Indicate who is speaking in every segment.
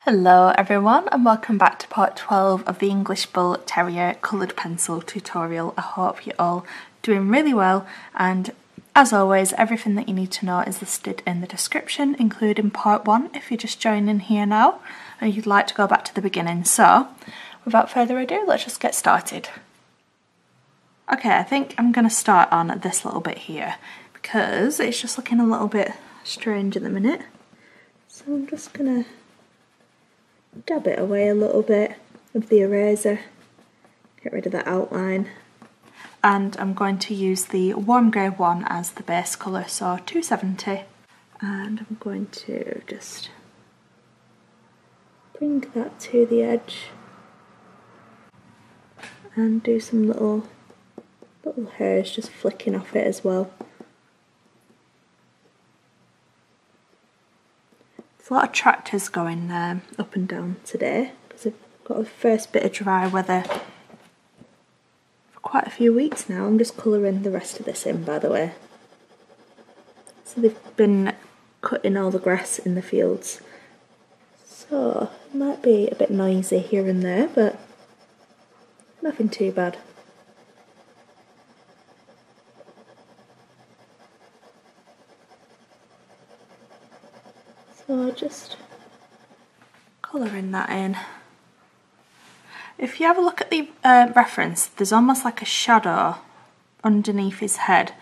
Speaker 1: Hello everyone and welcome back to part 12 of the English Bull Terrier coloured pencil tutorial. I hope you're all doing really well, and as always everything that you need to know is listed in the description, including part 1 if you're just joining here now and you'd like to go back to the beginning. So without further ado, let's just get started. Okay, I think I'm going to start on this little bit here because it's just looking a little bit strange at the minute. So I'm just going to dab it away a little bit with the eraser, get rid of that outline, and I'm going to use the warm grey one as the base colour, so 270, and I'm going to just bring that to the edge and do some little hairs just flicking off it as well. There's a lot of tractors going up and down today because I've got a first bit of dry weather for quite a few weeks now. I'm just colouring the rest of this in, by the way. So they've been cutting all the grass in the fields, so it might be a bit noisy here and there, but nothing too bad. So just colouring that in. If you have a look at the reference, there's almost like a shadow underneath his head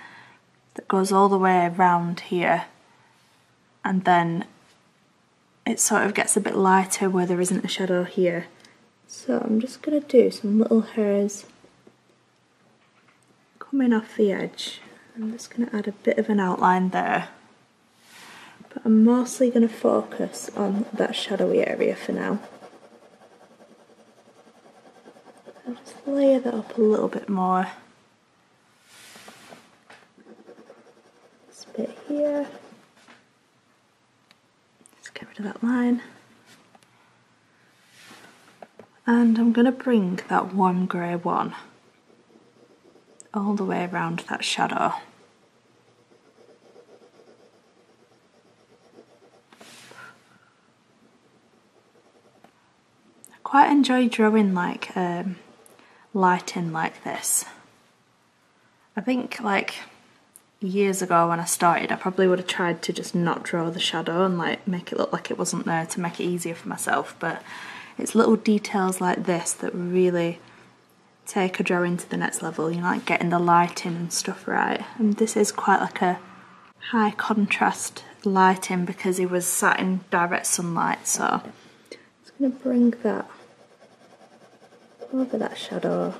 Speaker 1: that goes all the way around here, and then it sort of gets a bit lighter where there isn't a shadow here. So I'm just going to do some little hairs coming off the edge. I'm just going to add a bit of an outline there. But I'm mostly going to focus on that shadowy area for now. I'll just layer that up a little bit more. This bit here. Just get rid of that line. And I'm going to bring that warm grey one all the way around that shadow. Quite enjoy drawing like lighting like this. I think like years ago when I started I probably would have tried to just not draw the shadow and like make it look like it wasn't there to make it easier for myself, but it's little details like this that really take a drawing to the next level, you know, like getting the lighting and stuff right. And this is quite like a high contrast lighting because he was sat in direct sunlight, so I'm just going to bring that over that shadow.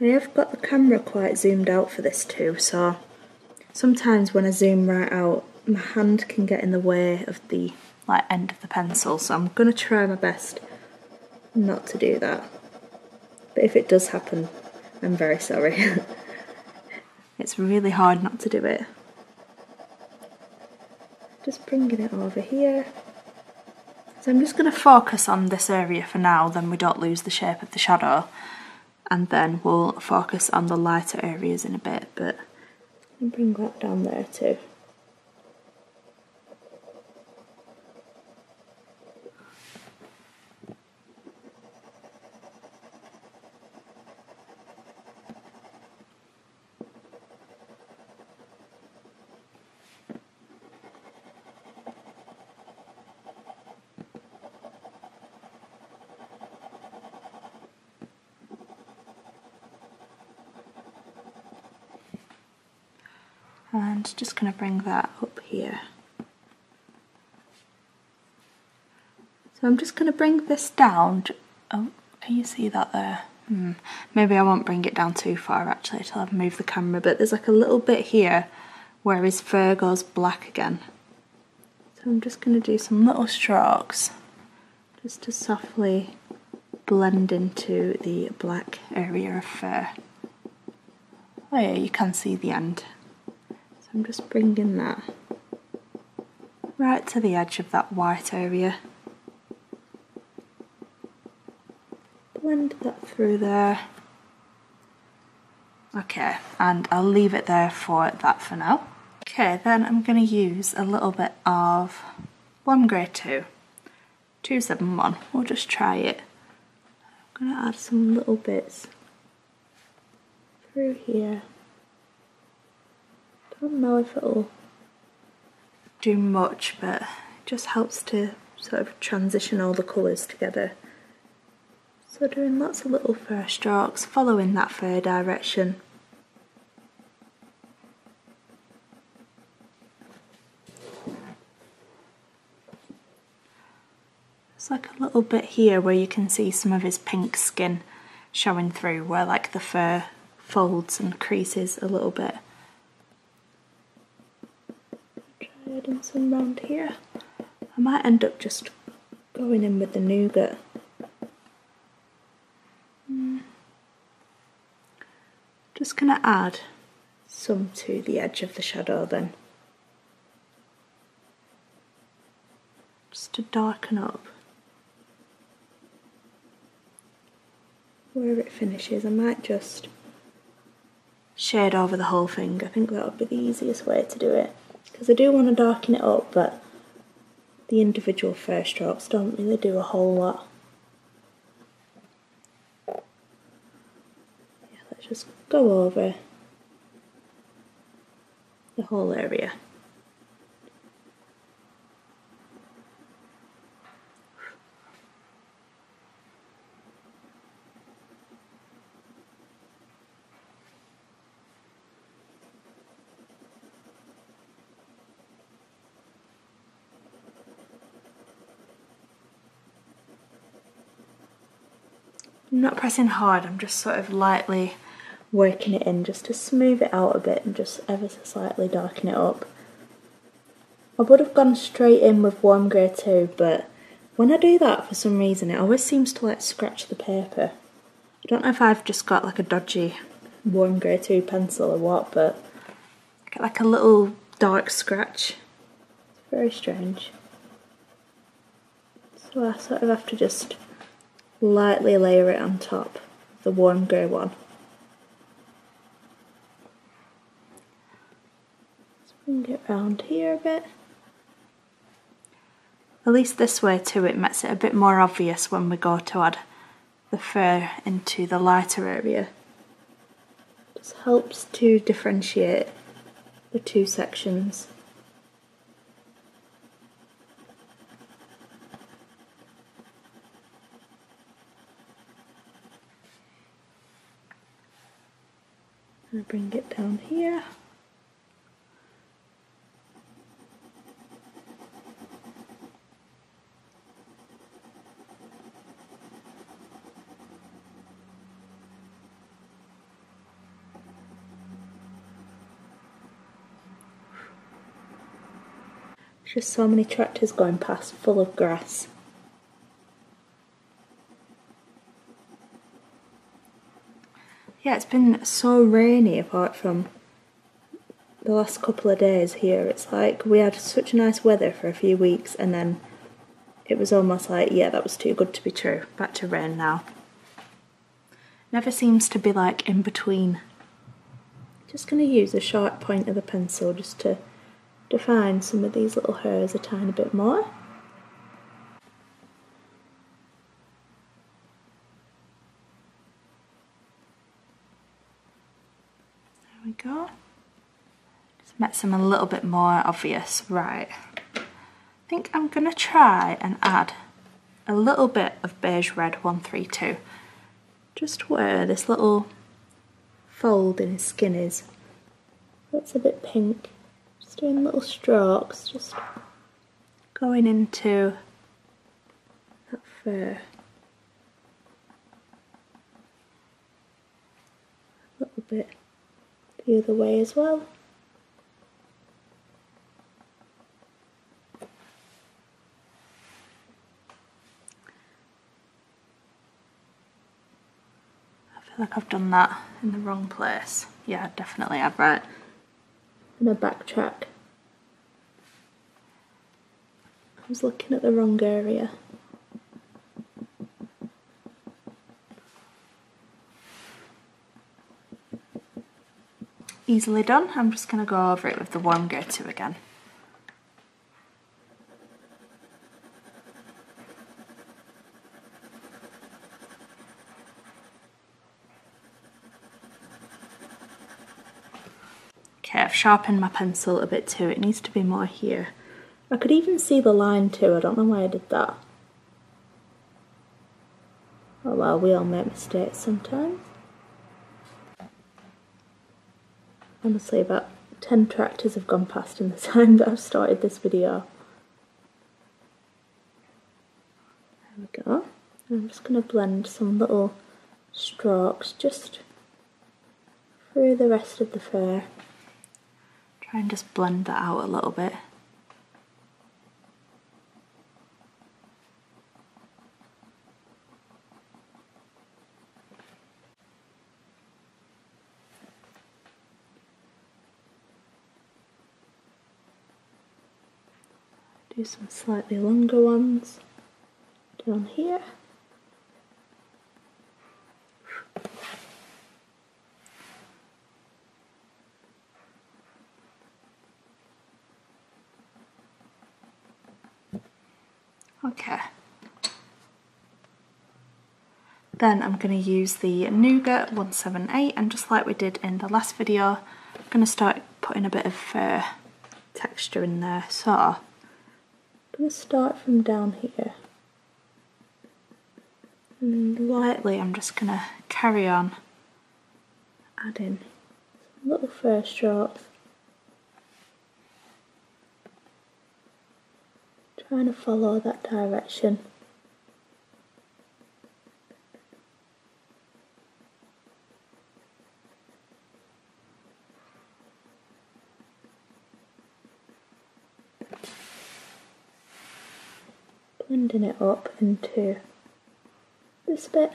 Speaker 1: I have got the camera quite zoomed out for this too, so sometimes when I zoom right out my hand can get in the way of the end of the pencil, so I'm going to try my best not to do that. But if it does happen, I'm very sorry. It's really hard not to do it. Just bringing it over here. So I'm just going to focus on this area for now, then we don't lose the shape of the shadow, and then we'll focus on the lighter areas in a bit, but I'll bring that down there too. And just going to bring that up here. So I'm just going to bring this down. Oh, can you see that there? Maybe I won't bring it down too far actually until I've moved the camera, but there's like a little bit here where his fur goes black again. So I'm just going to do some little strokes just to softly blend into the black area of fur. Oh yeah, you can see the end. I'm just bringing that right to the edge of that white area. Blend that through there. Okay, and I'll leave it there for that for now. Okay, then I'm going to use a little bit of Warm Grey 2, 271. We'll just try it. I'm going to add some little bits through here. Don't know if it'll do much, but it just helps to sort of transition all the colours together. So doing lots of little fur strokes, following that fur direction. There's like a little bit here where you can see some of his pink skin showing through, where like the fur folds and creases a little bit. Try adding some round here. I might end up just going in with the nougat. Just going to add some to the edge of the shadow then, just to darken up where it finishes. I might just shade over the whole thing. I think that would be the easiest way to do it, because I do want to darken it up, but the individual fur strokes don't really do a whole lot. Just go over the whole area. I'm not pressing hard, I'm just sort of lightly working it in just to smooth it out a bit and just ever so slightly darken it up. I would have gone straight in with Warm Grey 2, but when I do that, for some reason it always seems to like scratch the paper. I don't know if I've just got like a dodgy Warm Grey 2 pencil or what, but I get like a little dark scratch. It's very strange. So I sort of have to just lightly layer it on top of the Warm Grey one. Bring it round here a bit. At least this way too, it makes it a bit more obvious when we go to add the fur into the lighter area. Just helps to differentiate the two sections. And bring it down here. Just so many tractors going past full of grass. Yeah, it's been so rainy apart from the last couple of days here. It's like we had such nice weather for a few weeks and then it was almost like, yeah, that was too good to be true. Back to rain now. Never seems to be like in between. Just going to use the sharp point of the pencil just to define some of these little hairs a tiny bit more. There we go. Just makes them a little bit more obvious. Right. I think I'm going to try and add a little bit of beige red 132. Just where this little fold in his skin is. That's a bit pink. Just doing little strokes, just going into that fur. A little bit the other way as well. I feel like I've done that in the wrong place. Yeah, definitely have, right. going to backtrack. I was looking at the wrong area. Easily done. I'm just going to go over it with the warm go-to again. Okay, I've sharpened my pencil a bit too. It needs to be more here. I could even see the line too. I don't know why I did that. Oh well, we all make mistakes sometimes. Honestly, about 10 tractors have gone past in the time that I've started this video. There we go. I'm just going to blend some little strokes just through the rest of the fur. Try and just blend that out a little bit. Do some slightly longer ones down here. Okay. Then I'm going to use the Nougat 178, and just like we did in the last video, I'm going to start putting a bit of texture in there. So I'm going to start from down here. And lightly I'm just going to carry on adding some little fur strokes. Trying to follow that direction. Blending it up into this bit.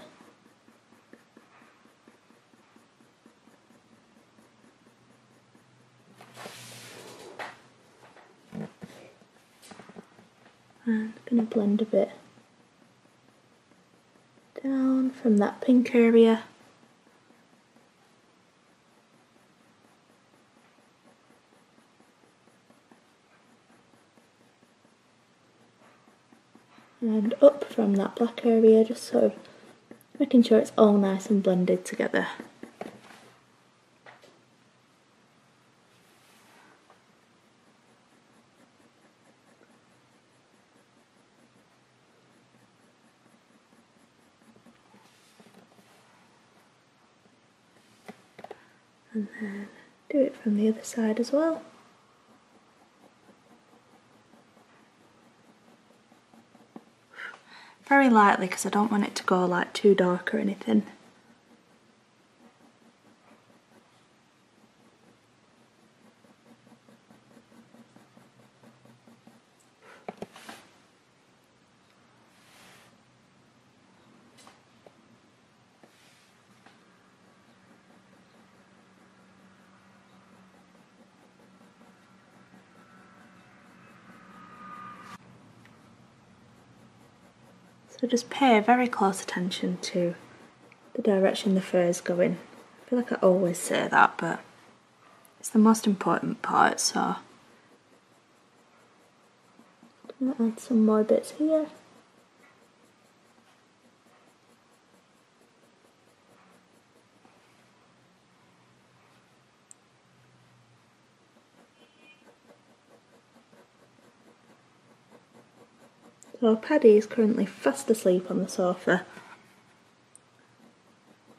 Speaker 1: And I'm going to blend a bit down from that pink area. And up from that black area, just sort of making sure it's all nice and blended together. And then do it from the other side as well. Very lightly, because I don't want it to go like too dark or anything. So just pay very close attention to the direction the fur is going. I feel like I always say that, but it's the most important part, so I'm going to add some more bits here. So Paddy is currently fast asleep on the sofa.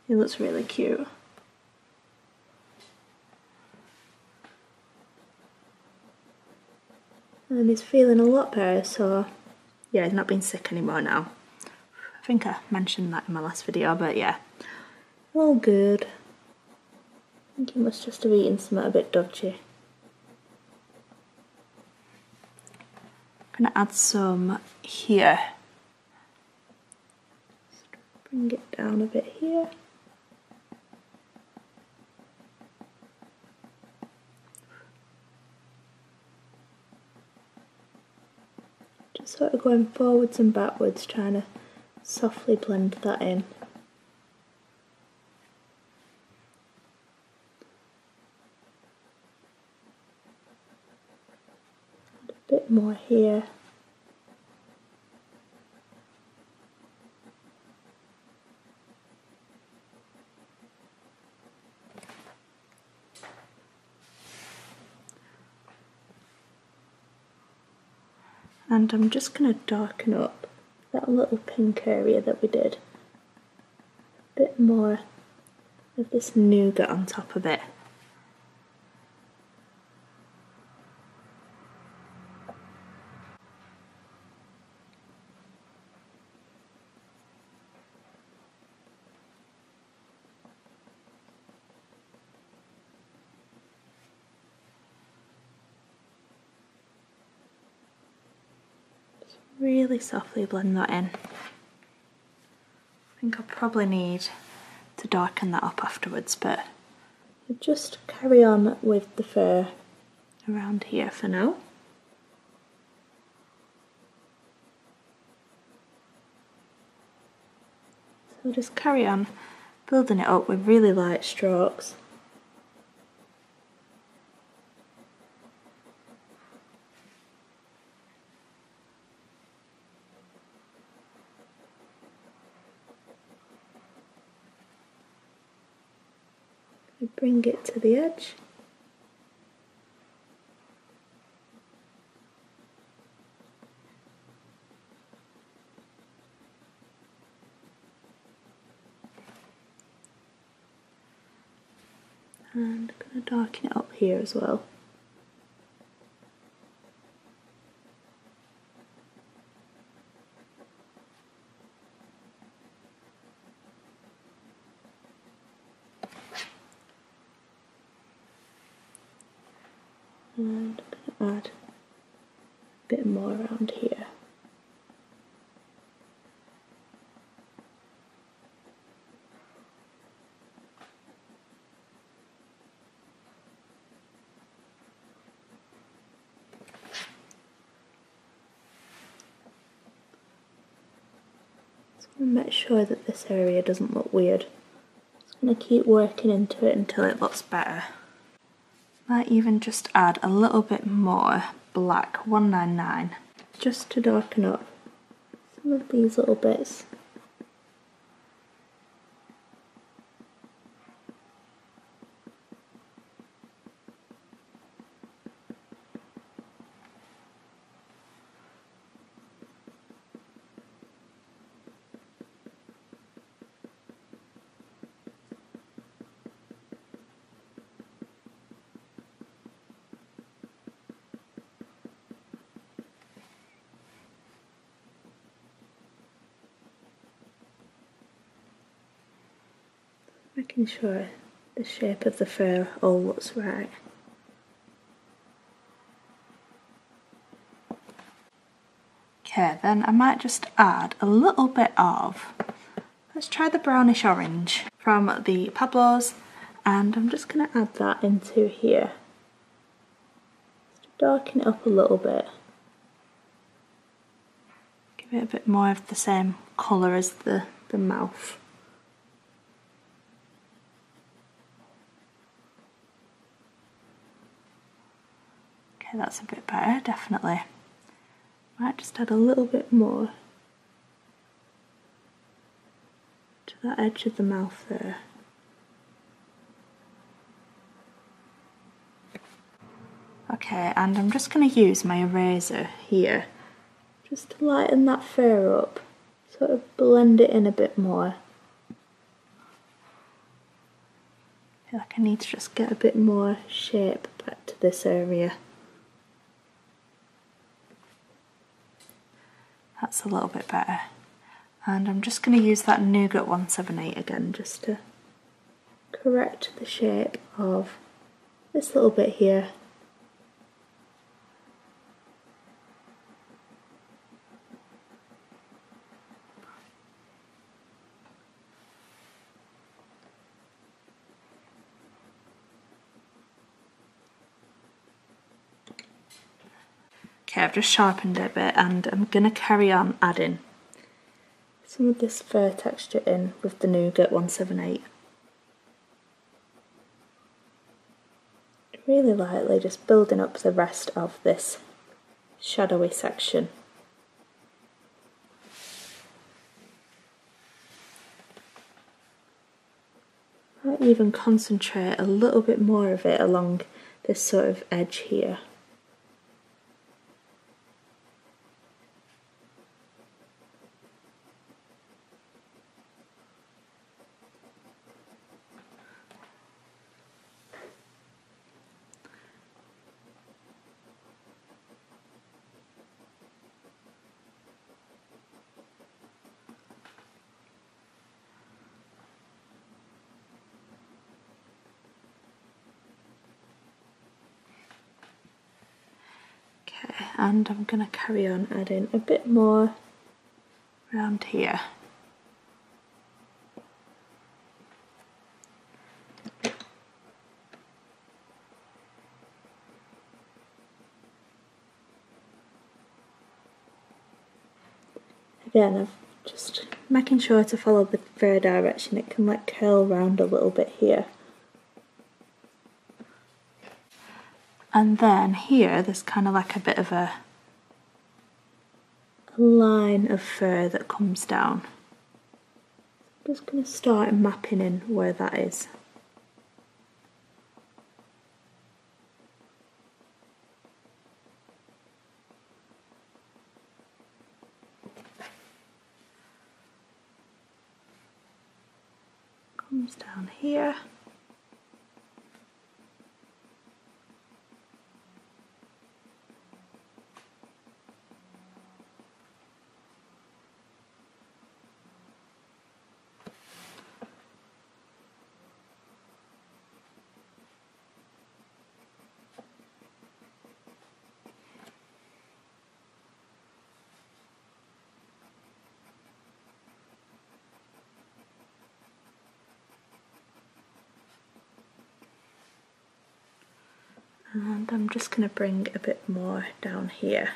Speaker 1: He looks really cute. And he's feeling a lot better, so yeah, he's not been sick anymore now. I think I mentioned that in my last video, but yeah, all good. I think he must just have eaten something a bit dodgy. I'm going to add some here. Just bring it down a bit here. sort of going forwards and backwards, trying to softly blend that in. A bit more here. And I'm just going to darken up that little pink area that we did. A bit more of this nougat on top of it. Really softly blend that in. I think I'll probably need to darken that up afterwards, but I'll just carry on with the fur around here for now. So I'll just carry on building it up with really light strokes. Bring it to the edge. And I'm going to darken it up here as well. And I'm going to add a bit more around here. Just want to make sure that this area doesn't look weird. Just going to keep working into it until it looks better. Might even just add a little bit more black 199 just to darken up some of these little bits. Making sure the shape of the fur all looks right. Okay, then I might just add a little bit of, let's try the brownish orange from the Pablos, and I'm just going to add that into here. Just darken it up a little bit. Give it a bit more of the same colour as the mouth. Okay, that's a bit better, definitely. Might just add a little bit more to that edge of the mouth there. Okay, and I'm just going to use my eraser here just to lighten that fur up, sort of blend it in a bit more. I feel like I need to just get a bit more shape back to this area. That's a little bit better. And I'm just going to use that Nougat 178 again just to correct the shape of this little bit here. Okay, I've just sharpened it a bit and I'm going to carry on adding some of this fur texture in with the Nougat 178. Really lightly, just building up the rest of this shadowy section. I'll even concentrate a little bit more of it along this sort of edge here. And I'm going to carry on adding a bit more around here. Again, I'm just making sure to follow the fur direction. It can like curl round a little bit here. And then here, there's kind of like a bit of a line of fur that comes down. I'm just going to start mapping in where that is. Comes down here. And I'm just going to bring a bit more down here.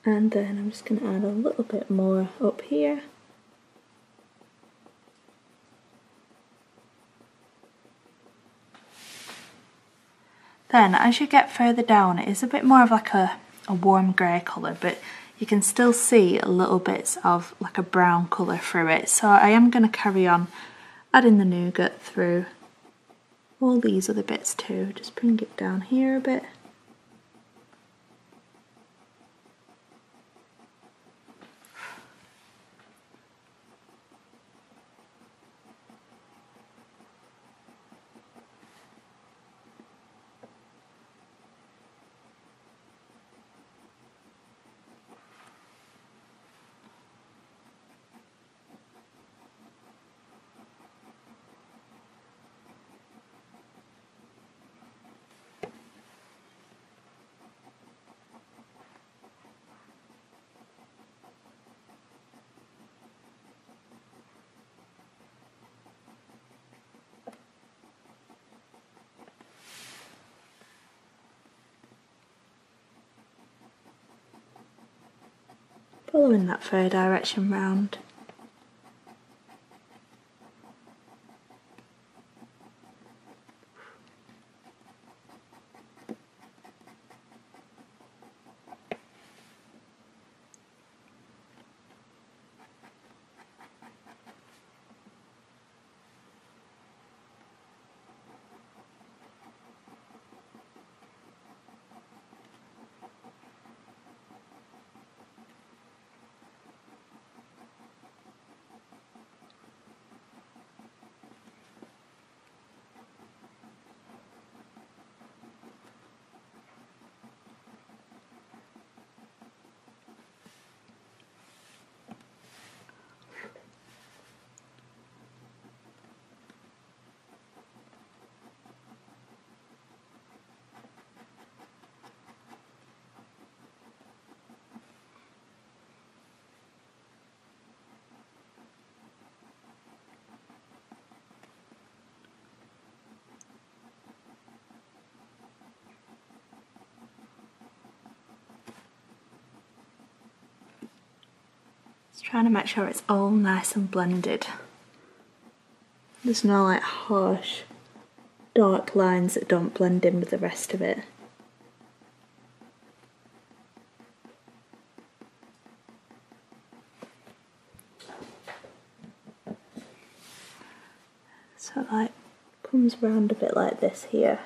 Speaker 1: And then I'm just going to add a little bit more up here. Then as you get further down, it is a bit more of like a warm grey colour, but you can still see little bits of like a brown colour through it. So I am going to carry on adding the nougat through all these other bits too. Just bring it down here a bit. Following that fur direction round. Just trying to make sure it's all nice and blended. There's no like harsh dark lines that don't blend in with the rest of it. So it like comes round a bit like this here.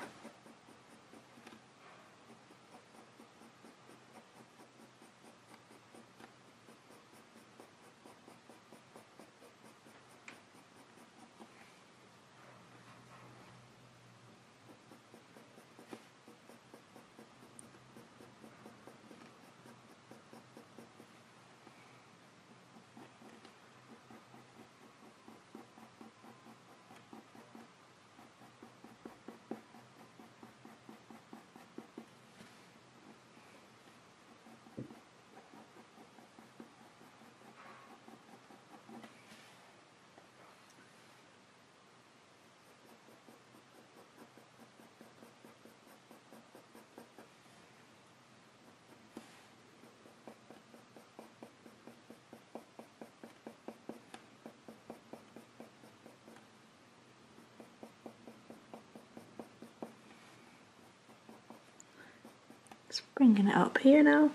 Speaker 1: Just bringing it up here now.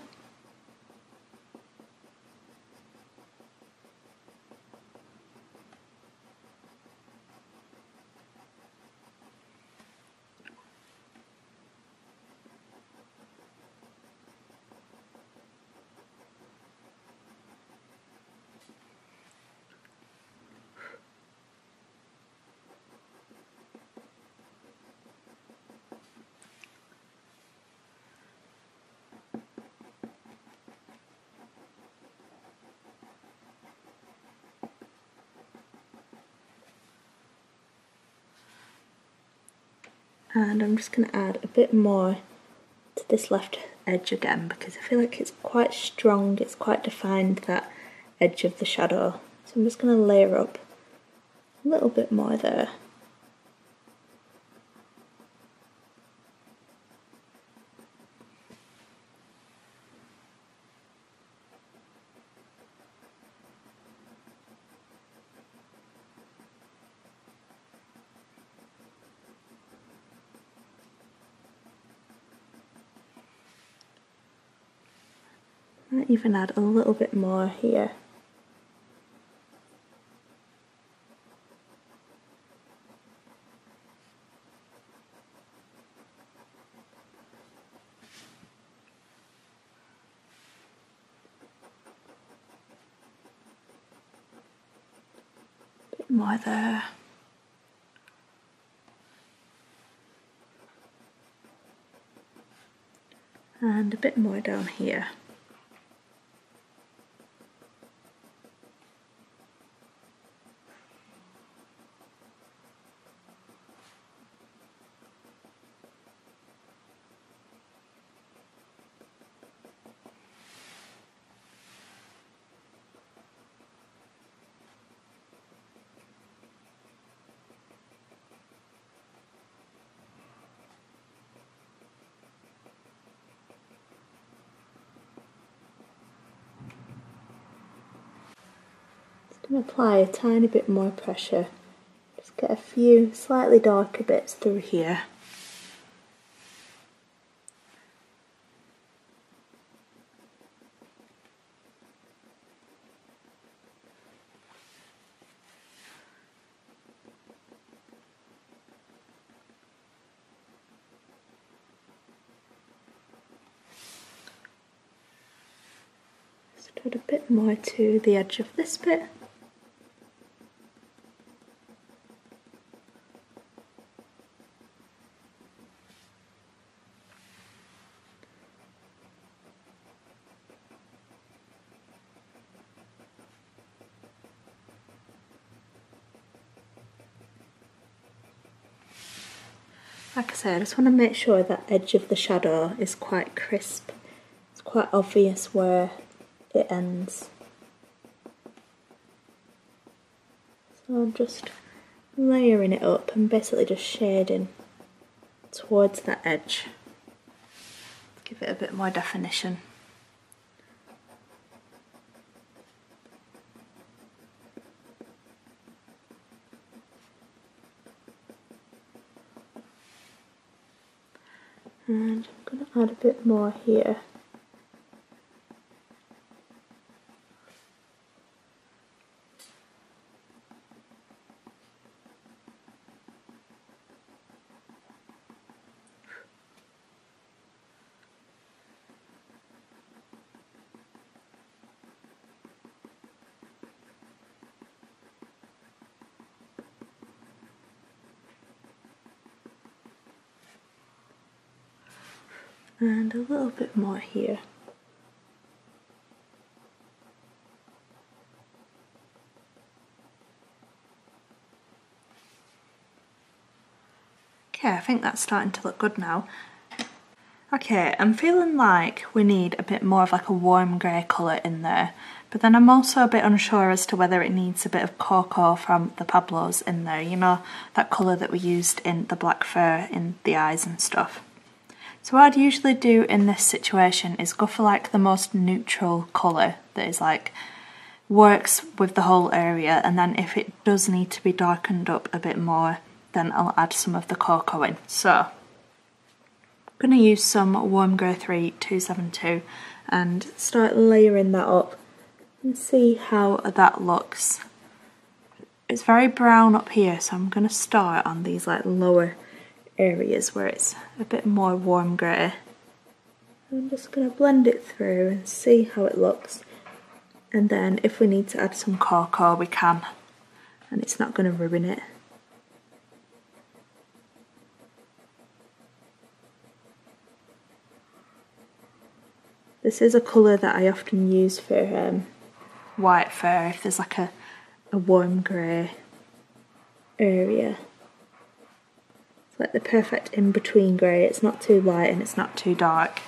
Speaker 1: And I'm just going to add a bit more to this left edge again because I feel like it's quite strong, it's quite defined, that edge of the shadow. So I'm just going to layer up a little bit more there. Might even add a little bit more here. A bit more there. And a bit more down here. And apply a tiny bit more pressure. Just get a few slightly darker bits through here. Just add a bit more to the edge of this bit. Like I said, I just want to make sure that edge of the shadow is quite crisp. It's quite obvious where it ends. So I'm just layering it up and basically just shading towards that edge. Give it a bit more definition. And I'm going to add a bit more here. And a little bit more here. Okay, I think that's starting to look good now. Okay, I'm feeling like we need a bit more of like a warm grey colour in there, but then I'm also a bit unsure as to whether it needs a bit of cocoa from the Pablos in there, you know, that colour that we used in the black fur in the eyes and stuff. So what I'd usually do in this situation is go for like the most neutral colour that is like works with the whole area, and then if it does need to be darkened up a bit more, then I'll add some of the cocoa in. So I'm going to use some Warm Grey 3 272 and start layering that up and see how that looks. It's very brown up here, so I'm going to start on these like lower areas where it's a bit more warm grey. I'm just going to blend it through and see how it looks, and then if we need to add some cocoa we can, and it's not going to ruin it. This is a colour that I often use for white fur if there's like a warm grey area. It's like the perfect in-between grey, it's not too light and it's not too dark.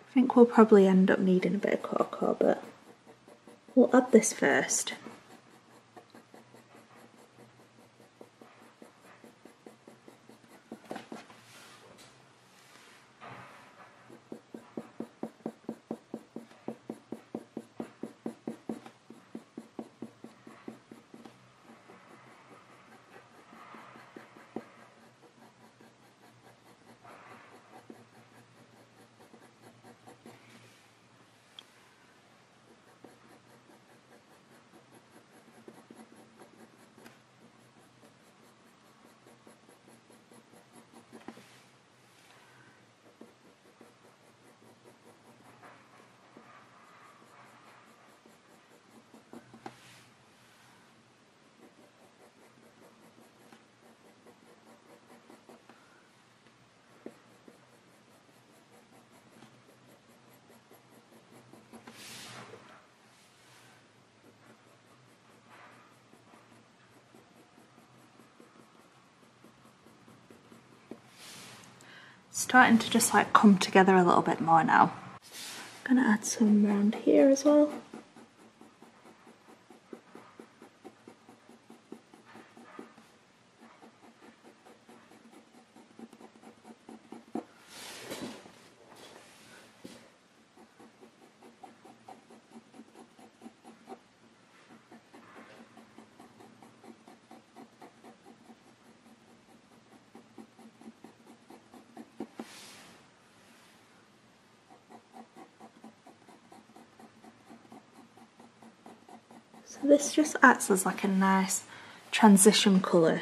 Speaker 1: I think we'll probably end up needing a bit of cocoa, but we'll add this first. Starting to just like come together a little bit more now. I'm gonna add some around here as well. So this just acts as like a nice transition colour.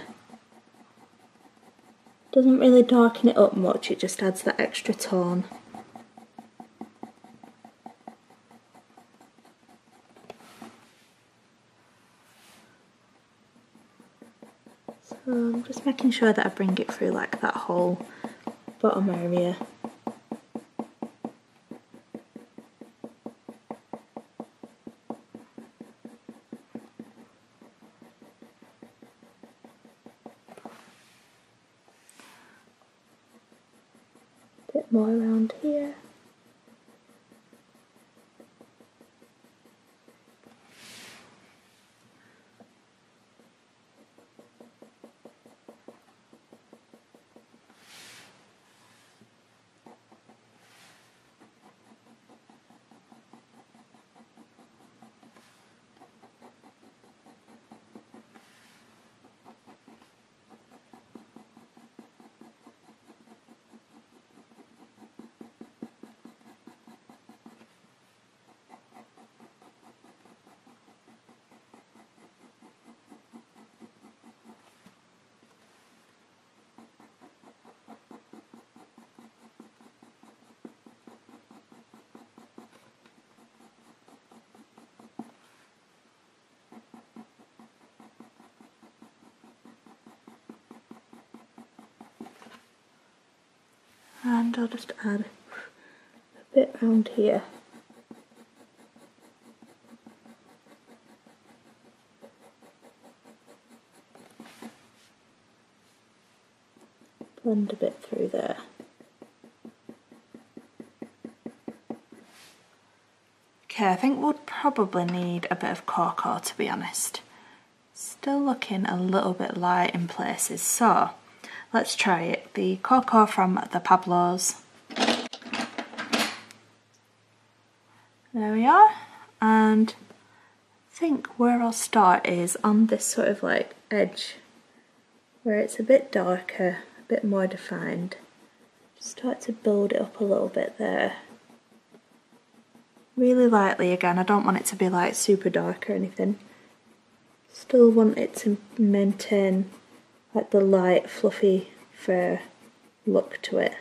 Speaker 1: Doesn't really darken it up much, it just adds that extra tone. So I'm just making sure that I bring it through like that whole bottom area. Bit more around here. And I'll just add a bit around here. Blend a bit through there. Okay, I think we'll probably need a bit of cocoa, to be honest. Still looking a little bit light in places, so let's try it. The cocoa from the Pablos. There we are. And I think where I'll start is on this sort of like edge where it's a bit darker, a bit more defined. Just start to build it up a little bit there. Really lightly again, I don't want it to be like super dark or anything. Still want it to maintain like the light, fluffy fur look to it.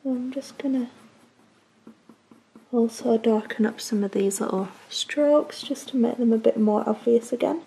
Speaker 1: So I'm just gonna also darken up some of these little strokes just to make them a bit more obvious again.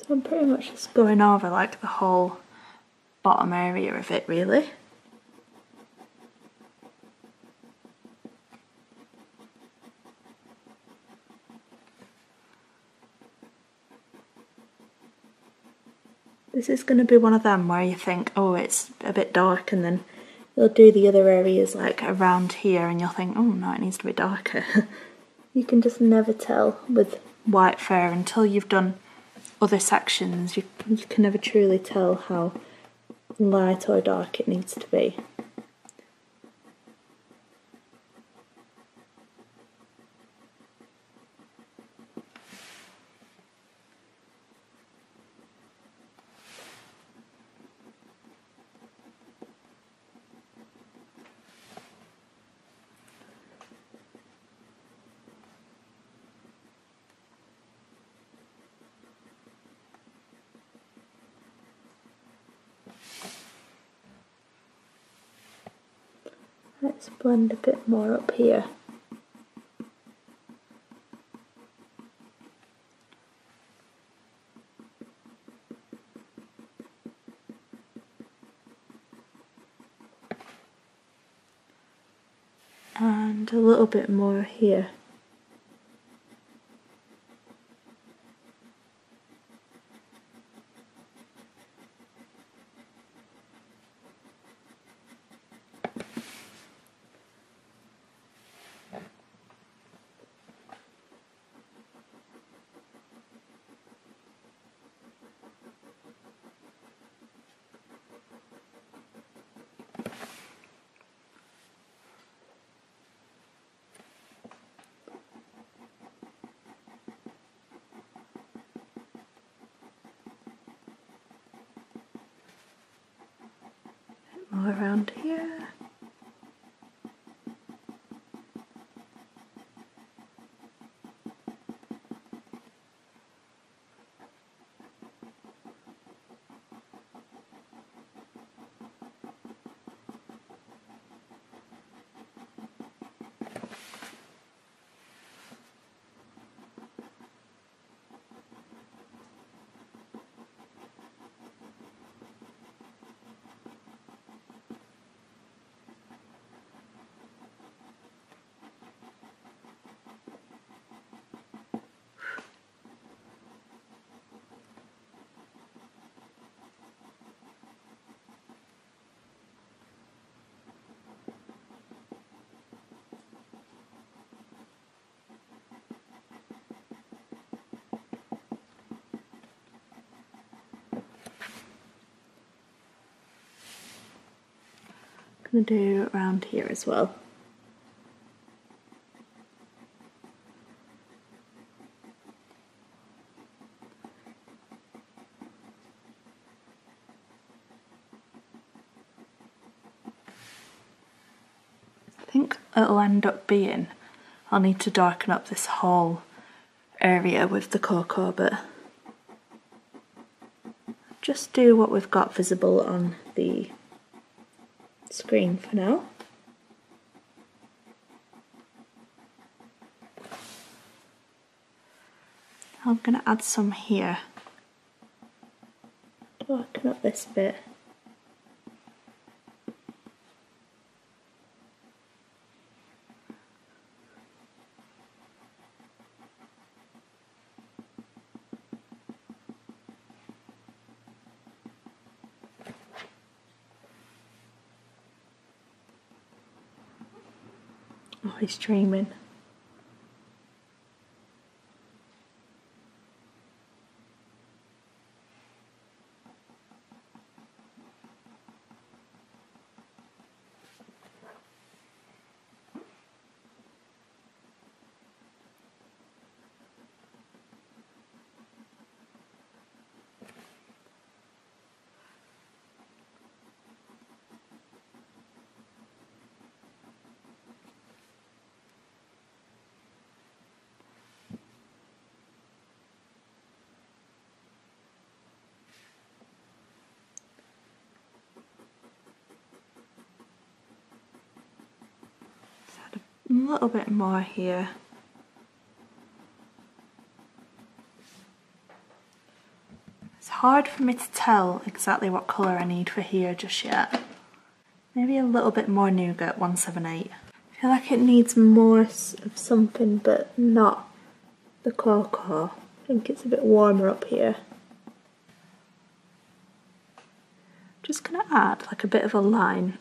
Speaker 1: So I'm pretty much just going over like the whole bottom area of it really. This is going to be one of them where you think, oh, it's a bit dark, and then you'll do the other areas like around here and you'll think, oh no, it needs to be darker. You can just never tell with white fur until you've done other sections. You can never truly tell how light or dark it needs to be. Let's blend a bit more up here. And a little bit more here. around here. I'm going to do around here as well. I think it'll end up being, I'll need to darken up this whole area with the cocoa, but just do what we've got visible on the screen for now. I'm going to add some here. Darken up this bit. Oh, he's dreaming. A little bit more here. It's hard for me to tell exactly what colour I need for here just yet. Maybe a little bit more Nougat 178. I feel like it needs more of something but not the cocoa. I think it's a bit warmer up here. Just going to add like a bit of a line.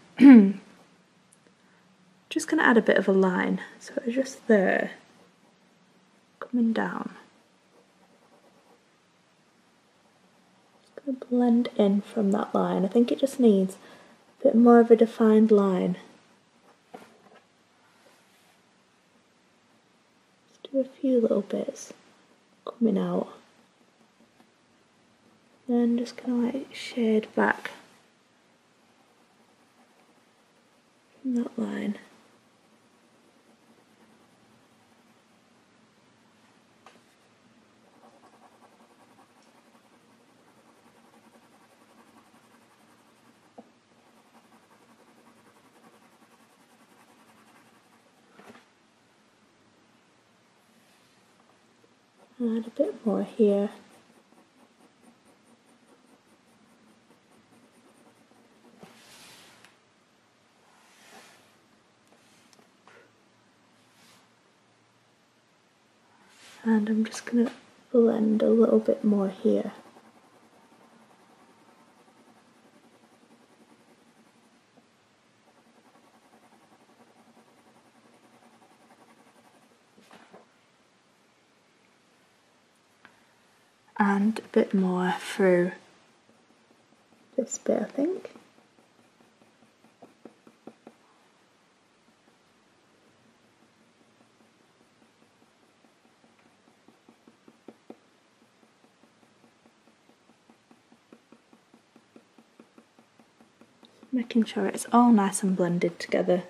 Speaker 1: Just going to add a bit of a line, so it's just there, coming down. Just going to blend in from that line. I think it just needs a bit more of a defined line. Just do a few little bits coming out. Then just going to like shade back from that line. Add a bit more here. And I'm just going to blend a little bit more here. And a bit more through this bit, I think. making sure it's all nice and blended together.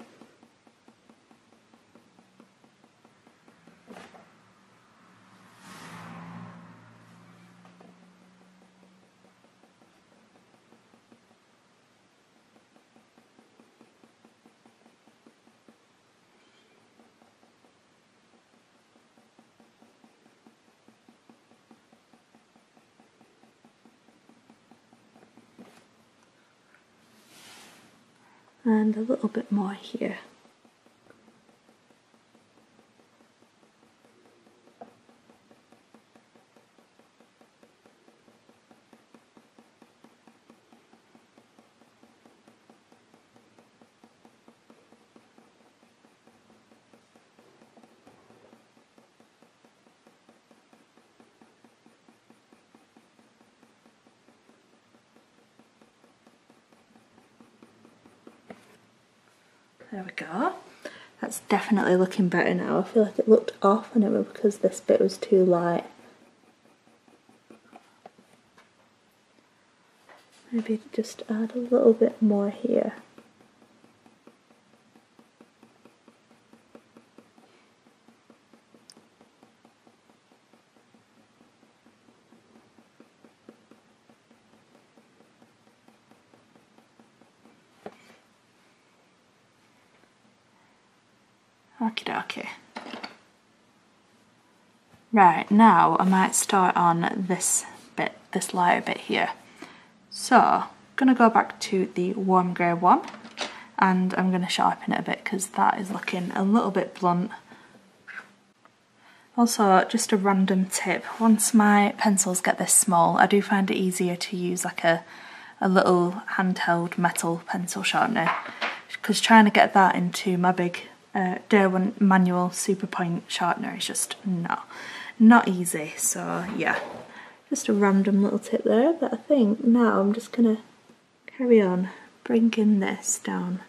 Speaker 1: And a little bit more here. There we go. That's definitely looking better now. I feel like it looked off and it was because this bit was too light. Maybe just add a little bit more here. Okie dokie. Right, now I might start on this bit, this lighter bit here. So, I'm going to go back to the warm grey one and I'm going to sharpen it a bit because that is looking a little bit blunt. Also, just a random tip, once my pencils get this small, I do find it easier to use like a little handheld metal pencil sharpener, because trying to get that into my big Derwent manual super point sharpener is just not easy. So yeah, just a random little tip there. But I think now I'm just gonna carry on bringing this down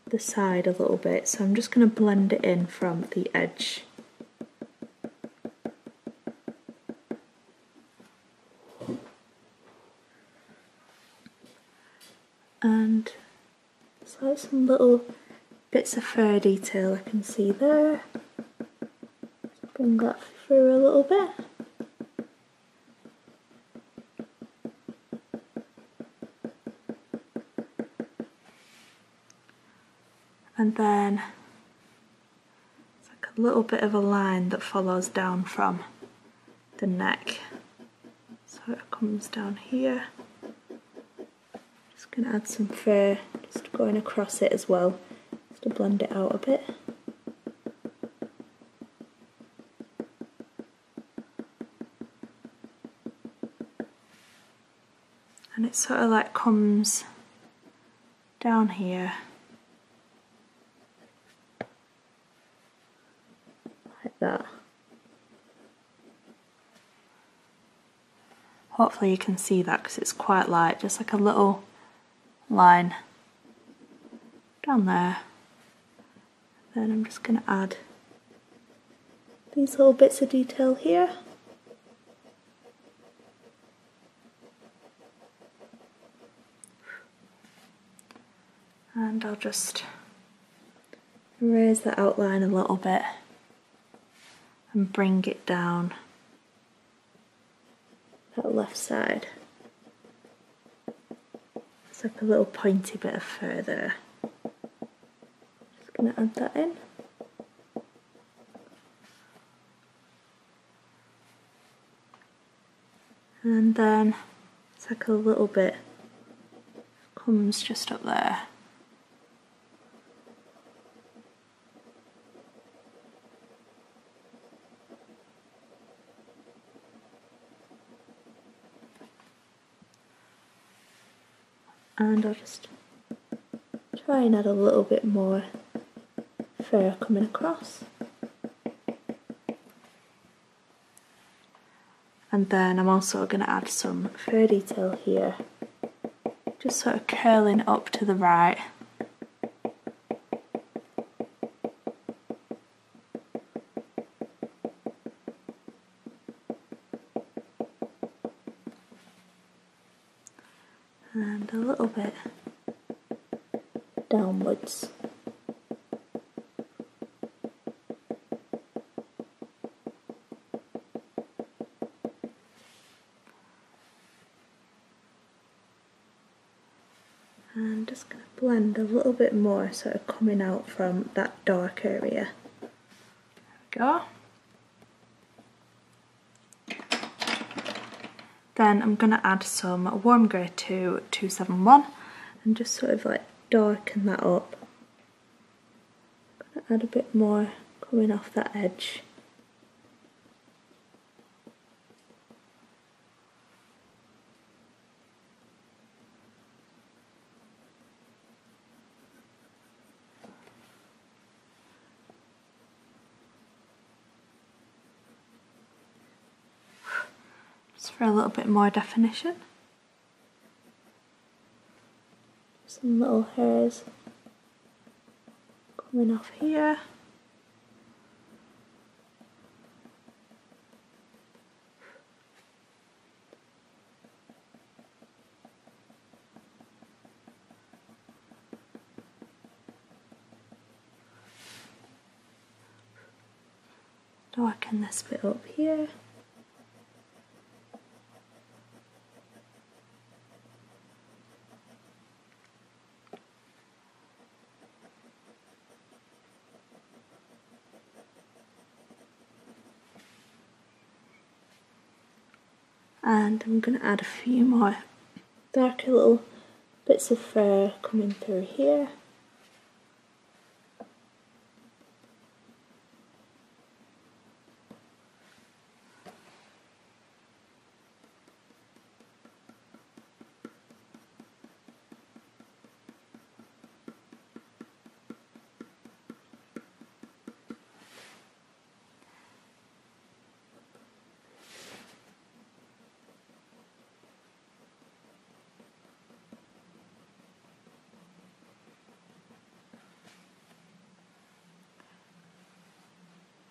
Speaker 1: the side a little bit. So I'm just gonna blend it in from the edge. And it's like some little bits of fur detail I can see there. Bring that through a little bit. And then it's like a little bit of a line that follows down from the neck. So it comes down here. Just gonna add some fur just going across it as well, to blend it out a bit. And it sort of like comes down here like that. Hopefully you can see that because it's quite light, just like a little line down there. Then I'm just going to add these little bits of detail here. And I'll just erase the outline a little bit and bring it down that left side. It's like a little pointy bit of fur there. Just going to add that in. And then it's like a little bit comes just up there. And I'll just try and add a little bit more fur coming across. And then I'm also going to add some fur detail here, just sort of curling up to the right. And a little bit downwards. And just going to blend a little bit more, sort of coming out from that dark area. There we go. Then I'm going to add some warm grey to 271 and just sort of like darken that up. I'm going to add a bit more coming off that edge. Just for a little bit more definition. Some little hairs coming off here. Darken this bit up here. And I'm going to add a few more darker little bits of fur coming through here.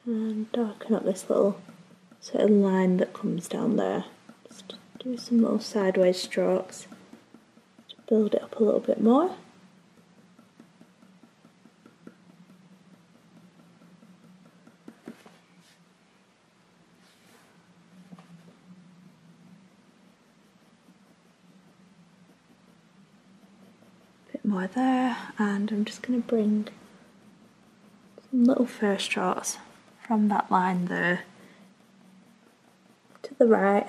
Speaker 1: And darken up this little sort of line that comes down there. Just do some little sideways strokes to build it up a little bit more. Bit more there, and I'm just going to bring some little fur strokes from that line there to the right,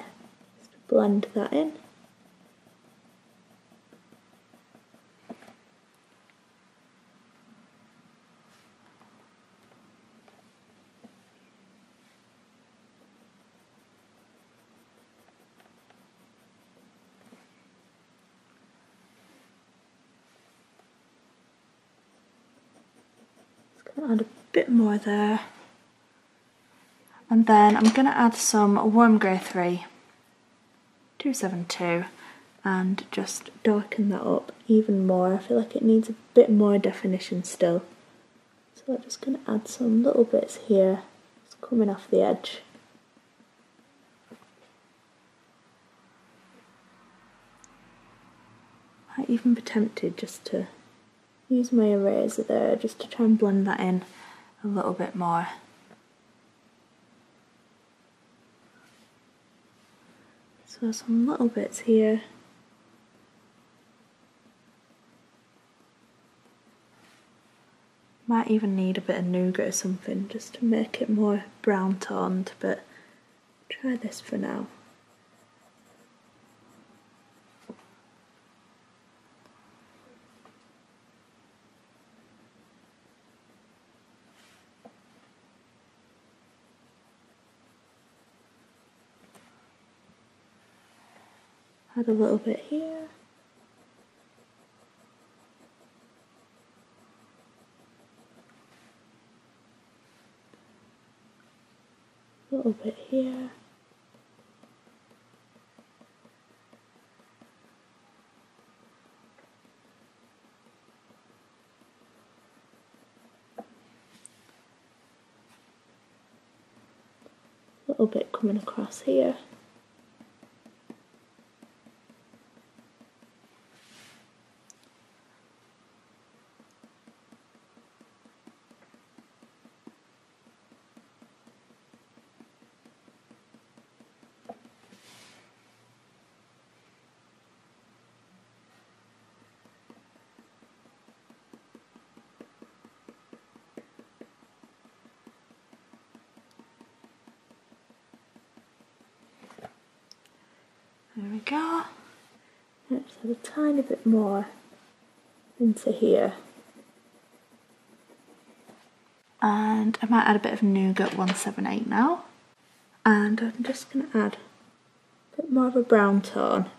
Speaker 1: just to blend that in. Just going to add a bit more there. And then I'm going to add some warm grey 3, 272, and just darken that up even more. I feel like it needs a bit more definition still. So I'm just going to add some little bits here, just coming off the edge. Might even be tempted just to use my eraser there, just to try and blend that in a little bit more. So some little bits here. Might even need a bit of nougat or something just to make it more brown toned, but try this for now. Add a little bit here. A little bit here. A little bit coming across here. There we go. Let's add a tiny bit more into here. And I might add a bit of Nougat 178 now. And I'm just going to add a bit more of a brown tone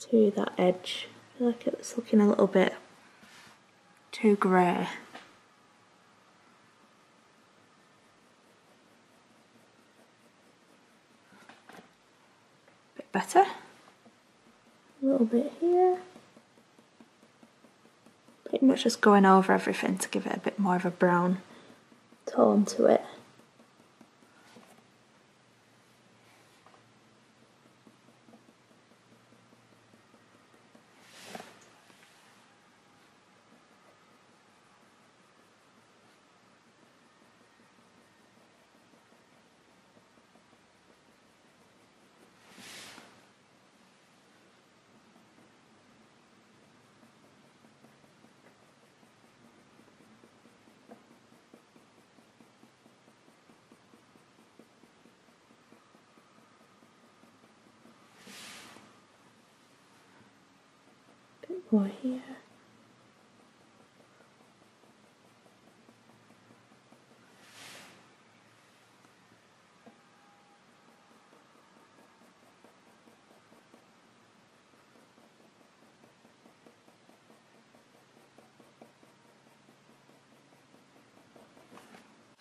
Speaker 1: to that edge. I feel like it's looking a little bit too grey. Bit better. A little bit here. Pretty much just going over everything to give it a bit more of a brown tone to it. More here.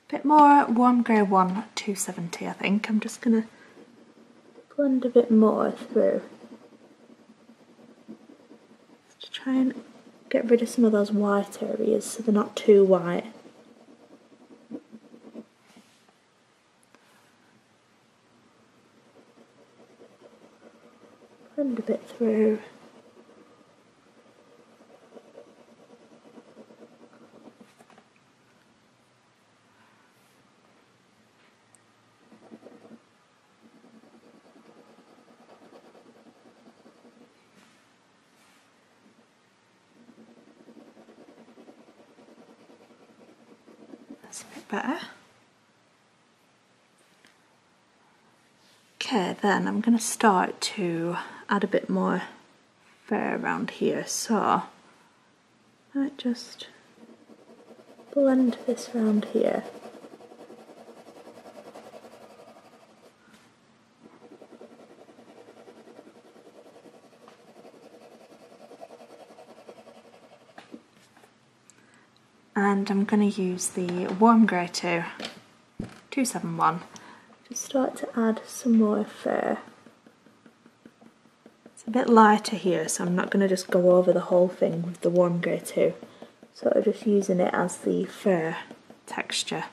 Speaker 1: Bit more warm grey 1 270 I think. I'm just gonna blend a bit more through. Try and get rid of some of those white areas so they're not too white. Blend a bit through. That's a bit better. Okay, then I'm going to start to add a bit more fur around here, so I might just blend this around here. And I'm going to use the warm grey 271 to start to add some more fur. It's a bit lighter here, so I'm not going to just go over the whole thing with the warm grey 2. So I'm just using it as the fur texture.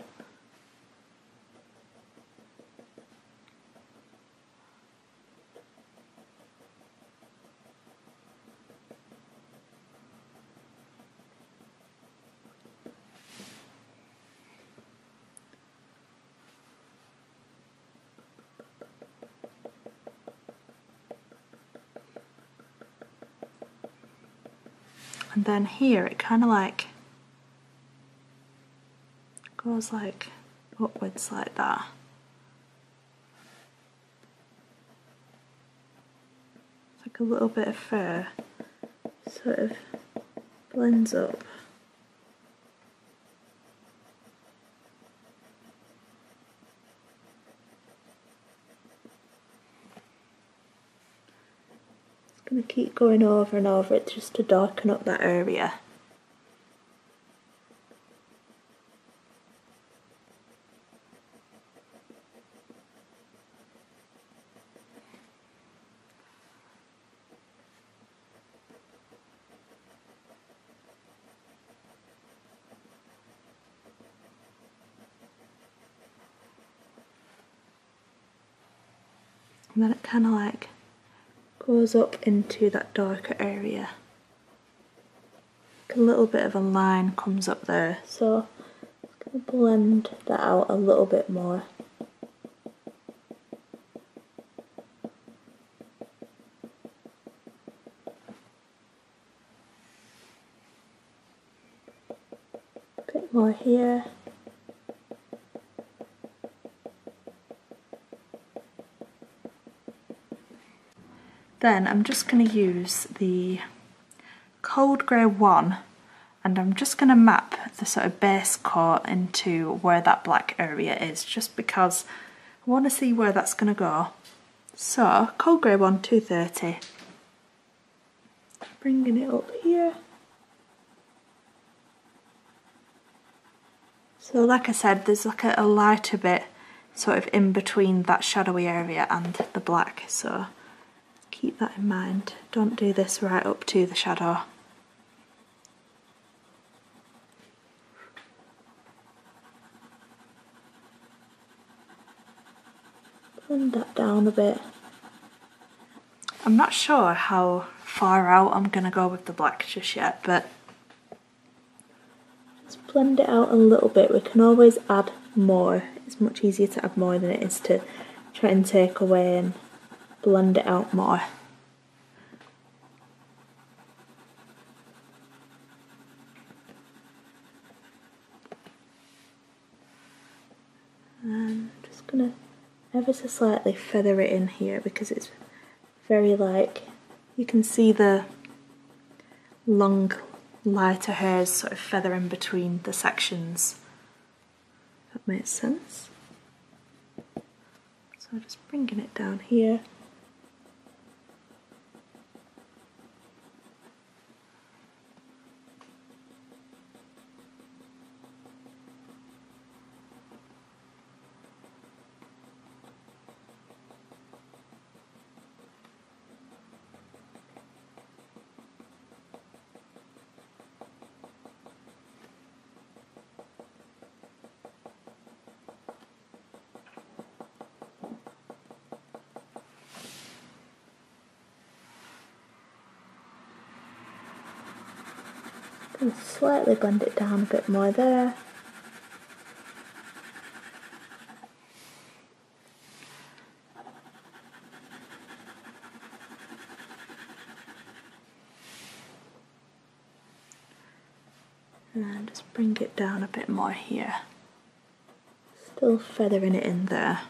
Speaker 1: And then here it kind of like goes like upwards like that. It's like a little bit of fur sort of blends up. Going to keep going over and over it just to darken up that area. And then it kind of like goes up into that darker area. Like a little bit of a line comes up there, so I'm going to blend that out a little bit more. A bit more here. Then I'm just going to use the cold grey one, and I'm just going to map the sort of base coat into where that black area is, just because I want to see where that's going to go. So, cold grey one, 230. Bringing it up here. So like I said, there's like a lighter bit sort of in between that shadowy area and the black, so keep that in mind. Don't do this right up to the shadow. Blend that down a bit. I'm not sure how far out I'm going to go with the black just yet, but just blend it out a little bit. We can always add more. It's much easier to add more than it is to try and take away and blend it out more. And I'm just going to ever so slightly feather it in here because it's very like, you can see the long lighter hairs sort of feather in between the sections. If that makes sense. So just bringing it down here. And slightly blend it down a bit more there. And just bring it down a bit more here. Still feathering it in there.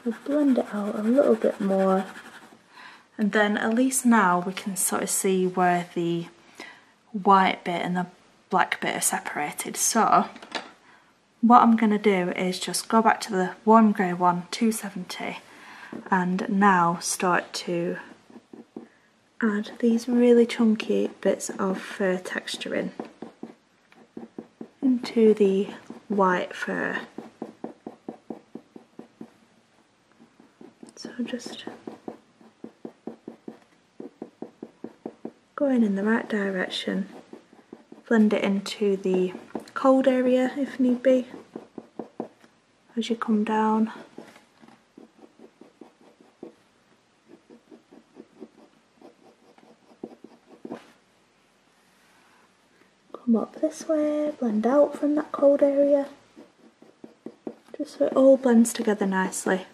Speaker 1: We'll blend it out a little bit more, and then at least now we can sort of see where the white bit and the black bit are separated. So what I'm going to do is just go back to the warm grey one, 270, and now start to add these really chunky bits of fur texture into the white fur. So just going in the right direction, blend it into the cold area if need be as you come down. Come up this way, blend out from that cold area, just so it all blends together nicely.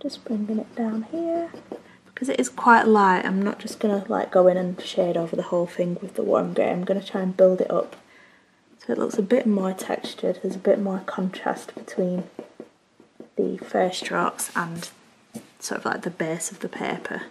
Speaker 1: Just bringing it down here. Because it is quite light, I'm not just going to like go in and shade over the whole thing with the warm grey. I'm going to try and build it up so it looks a bit more textured. There's a bit more contrast between the first strokes and sort of like the base of the paper.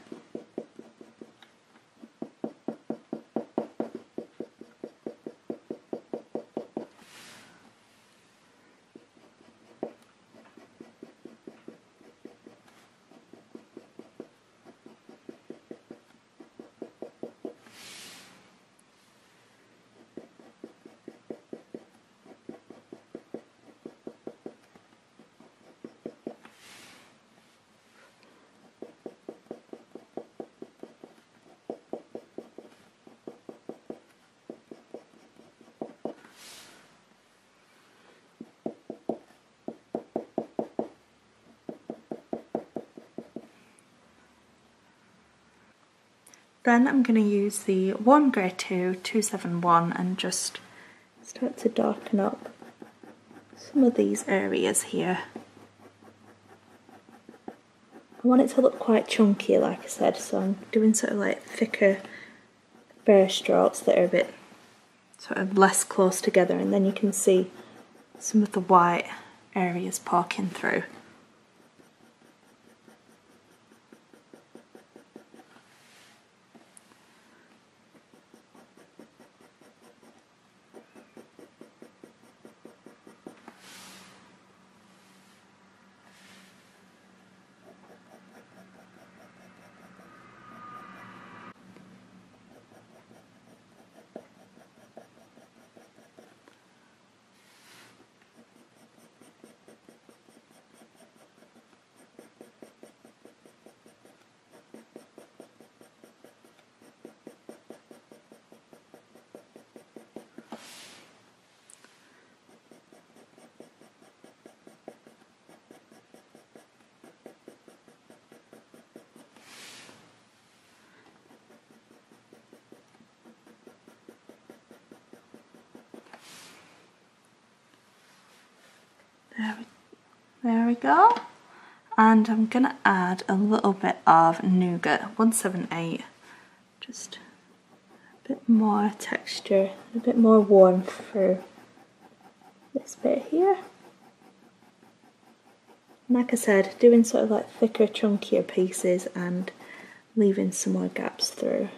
Speaker 1: Then I'm going to use the Warm Grey 271 and just start to darken up some of these areas here. I want it to look quite chunky, like I said, so I'm doing sort of like thicker bare strokes that are a bit sort of less close together, and then you can see some of the white areas poking through. There we go. And I'm going to add a little bit of Nougat 178, just a bit more texture, a bit more warmth for this bit here. And like I said, doing sort of like thicker, chunkier pieces and leaving some more gaps through.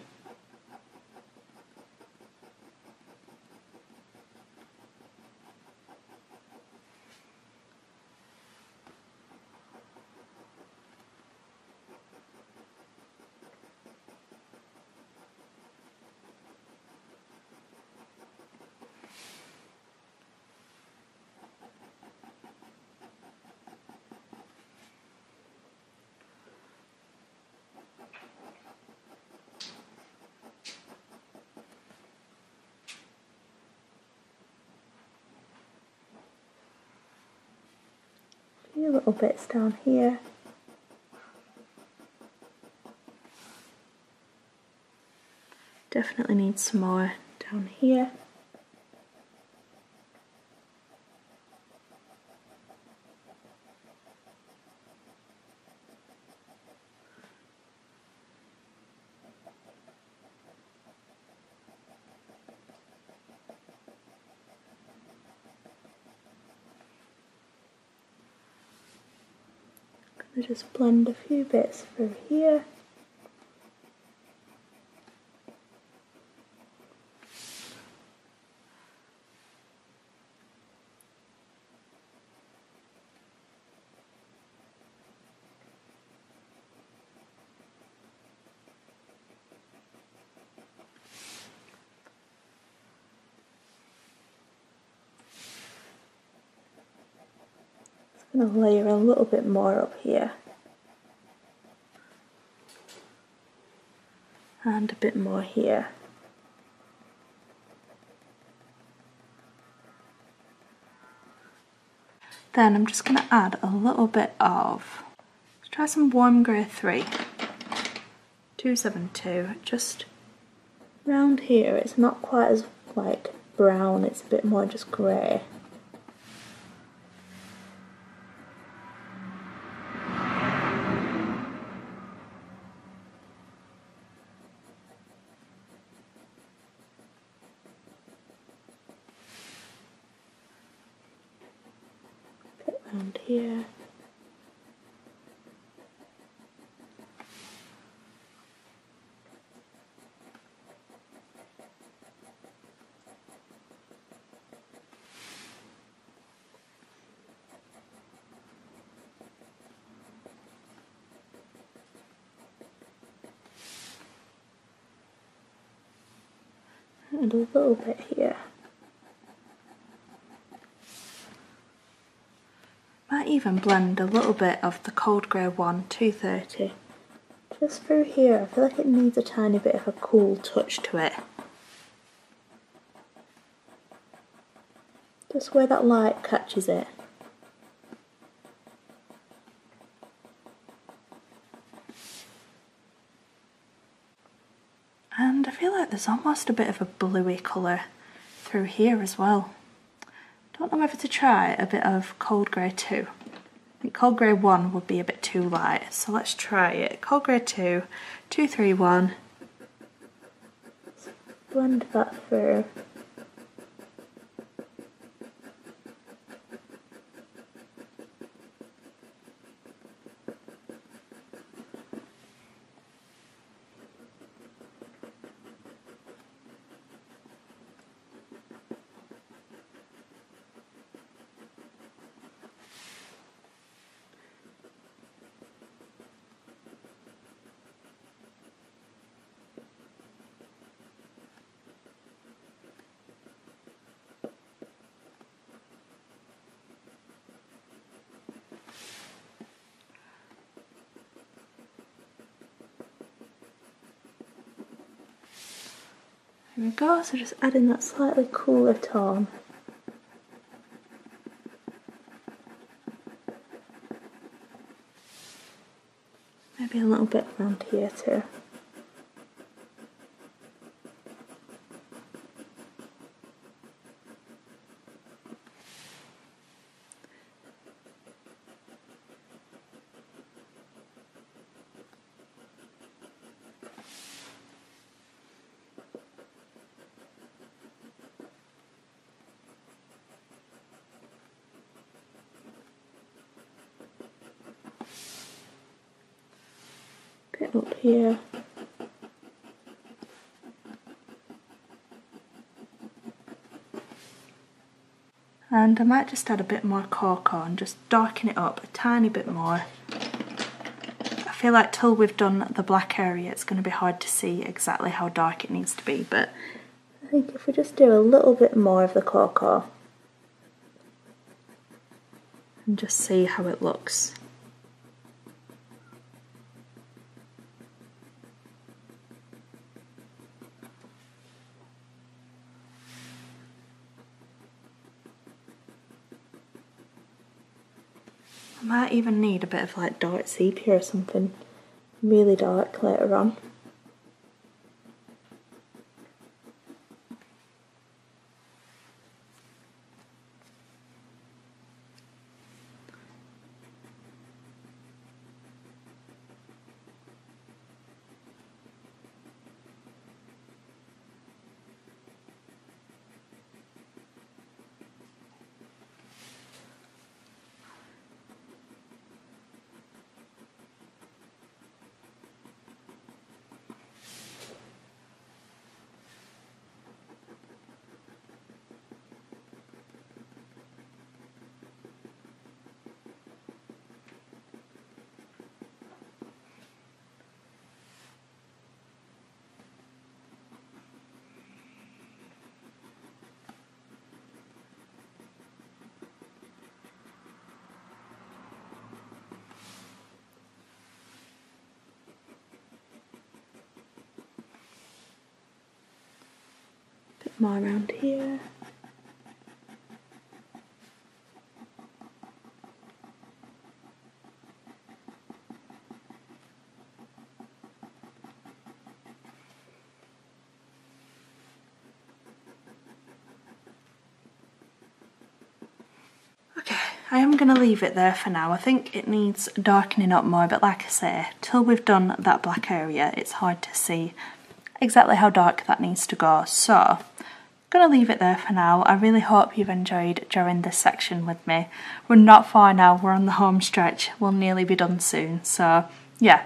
Speaker 1: A few little bits down here. Definitely need some more down here. I'm gonna just blend a few bits through here. I'm going to layer a little bit more up here and a bit more here. Then I'm just going to add a little bit of, let's try some Warm Grey 3, 272, just round here. It's not quite as like brown, it's a bit more just grey. around here. And a little bit here. Might even blend a little bit of the Cold Grey 1 230 just through here. I feel like it needs a tiny bit of a cool touch to it. Just where that light catches it. And I feel like there's almost a bit of a bluey colour through here as well. Don't know whether to try a bit of Cold Grey 2. I think Cold Grey 1 would be a bit too light, so let's try it. Cold Grey 2, 231. Let's blend that through. There we go, so just adding that slightly cooler tone. Maybe a little bit around here too. Bit up here. And I might just add a bit more cocoa and just darken it up a tiny bit more. I feel like till we've done the black area it's going to be hard to see exactly how dark it needs to be, but I think if we just do a little bit more of the cocoa and just see how it looks. I might even need a bit of like dark sepia or something really dark later on. More around here. Okay, I am going to leave it there for now. I think it needs darkening up more, but like I say, till we've done that black area, it's hard to see exactly how dark that needs to go. So gonna leave it there for now. I really hope you've enjoyed drawing this section with me. We're not far now, we're on the home stretch. We'll nearly be done soon, so yeah.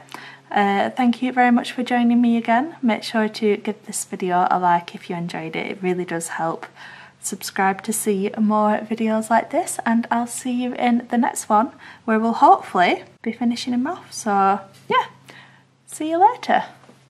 Speaker 1: Thank you very much for joining me again. Make sure to give this video a like if you enjoyed it. It really does help. Subscribe to see more videos like this, and I'll see you in the next one where we'll hopefully be finishing him off. So yeah, see you later.